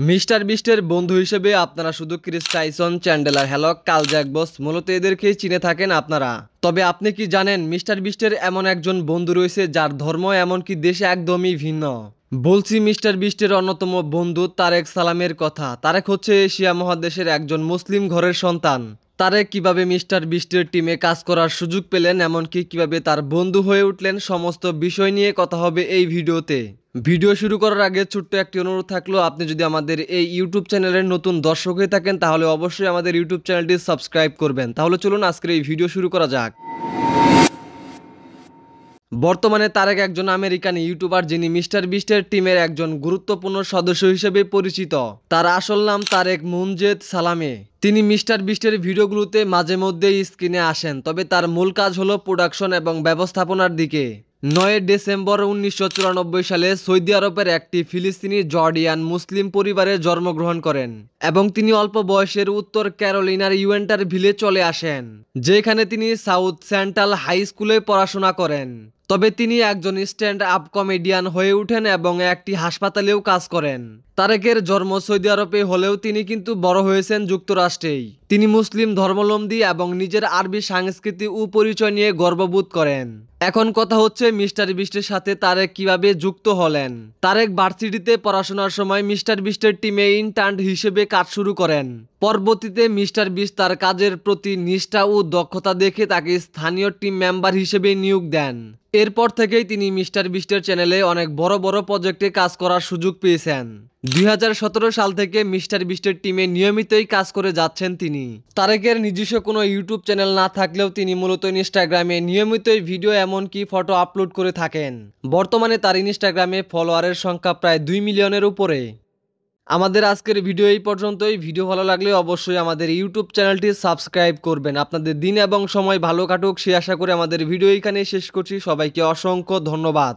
Mister বিস্টের বন্ধু হিসেবে আপনারা শুধু ক্রিস টাইসন, চ্যান্ডেলার হ্যালক, কাল জ্যাকবস মূলত এদেরকেই চিনে থাকেন আপনারা। তবে আপনি কি জানেন মিস্টার বিস্টের এমন একজন বন্ধু রয়েছে যার ধর্ম এমনকি দেশে একদমই ভিন্ন। বলছি মিস্টার বিস্টের অন্যতম বন্ধু তারেক সালামের কথা। তারেক হচ্ছে এশিয়া মহাদেশের একজন মুসলিম ঘরের সন্তান। তারেক কিভাবে মিস্টার বিস্টের টিমে কাজ করার সুযোগ পেলেন, এমনকি কিভাবে তার বন্ধু হয়ে উঠলেন, সমস্ত বিষয় নিয়ে কথা হবে এই ভিডিওতে। ভিডিও শুরু করার আগে ছোট্ট একটি অনুরোধ থাকলো, আপনি যদি আমাদের এই ইউটিউব চ্যানেলের নতুন দর্শক হয়ে থাকেন তাহলে অবশ্যই আমাদের ইউটিউব চ্যানেলটি সাবস্ক্রাইব করবেন। তাহলে চলুন আজকের এই ভিডিও শুরু করা যাক। বর্তমানে তারেক একজন আমেরিকান ইউটিউবার যিনি মিস্টার বিস্টের টিমের একজন গুরুত্বপূর্ণ সদস্য হিসেবে পরিচিত। তার আসল নাম তারেক মুনজেদ সালামে। তিনি মিস্টার বিস্টের ভিডিওগুলোতে মাঝে মধ্যেই স্ক্রিনে আসেন, তবে তার মূল কাজ হলো প্রোডাকশন এবং ব্যবস্থাপনার দিকে। 9 ডিসেম্বর 1994 সালে সৌদি আরবের একটি ফিলিস্তিনি জর্ডিয়ান মুসলিম পরিবারে জন্মগ্রহণ করেন এবং তিনি অল্প বয়সের উত্তর ক্যারোলিনার ইউয়েন্টারভিলে চলে আসেন, যেখানে তিনি সাউথ সেন্ট্রাল হাই স্কুলে পড়াশোনা করেন। তবে তিনি একজন স্ট্যান্ড আপ কমেডিয়ান হয়ে ওঠেন এবং একটি হাসপাতালেও কাজ করেন। তারেকের জন্ম সৌদি আরবে হলেও তিনি কিন্তু বড় হয়েছেন যুক্তরাষ্ট্রেই। তিনি মুসলিম ধর্মাবলম্বী এবং নিজের আরবি সংস্কৃতি ও পরিচয় নিয়ে গর্ববোধ করেন। এখন কথা হচ্ছে মিস্টার বিস্টের সাথে তারেক কিভাবে যুক্ত হলেন। তারেক ভার্সিটিতে পড়াশোনার সময় মিস্টার বিস্টের টিমে ইন্টার্ন হিসেবে কাজ শুরু করেন। পরবর্তীতে মিস্টার বিস্ট তার কাজের প্রতি নিষ্ঠা ও দক্ষতা দেখে তাকে স্থানীয় টিম মেম্বার হিসেবে নিয়োগ দেন। এরপর থেকেই তিনি মিস্টার বিস্টের চ্যানেলে অনেক বড় বড় প্রজেক্টে কাজ করার সুযোগ পেয়েছেন। 2017 সাল থেকে মিস্টার বিস্টের টিমে নিয়মিতই কাজ করে যাচ্ছেন তিনি। তারেকের নিজস্ব কোনো ইউটিউব চ্যানেল না থাকলেও তিনি মূলত ইনস্টাগ্রামে নিয়মিতই ভিডিও এমনকি ফটো আপলোড করে থাকেন। বর্তমানে তার ইনস্টাগ্রামে ফলোয়ারের সংখ্যা প্রায় 2 মিলিয়নের উপরে। আমাদের আজকের ভিডিও এই পর্যন্তই। ভিডিও ভালো লাগলে অবশ্যই আমাদের ইউটিউব চ্যানেলটি সাবস্ক্রাইব করবেন। আপনাদের দিন এবং সময় ভালো কাটুক সে আশা করে আমাদের ভিডিও এখানেই শেষ করছি। সবাইকে অসংখ্য ধন্যবাদ।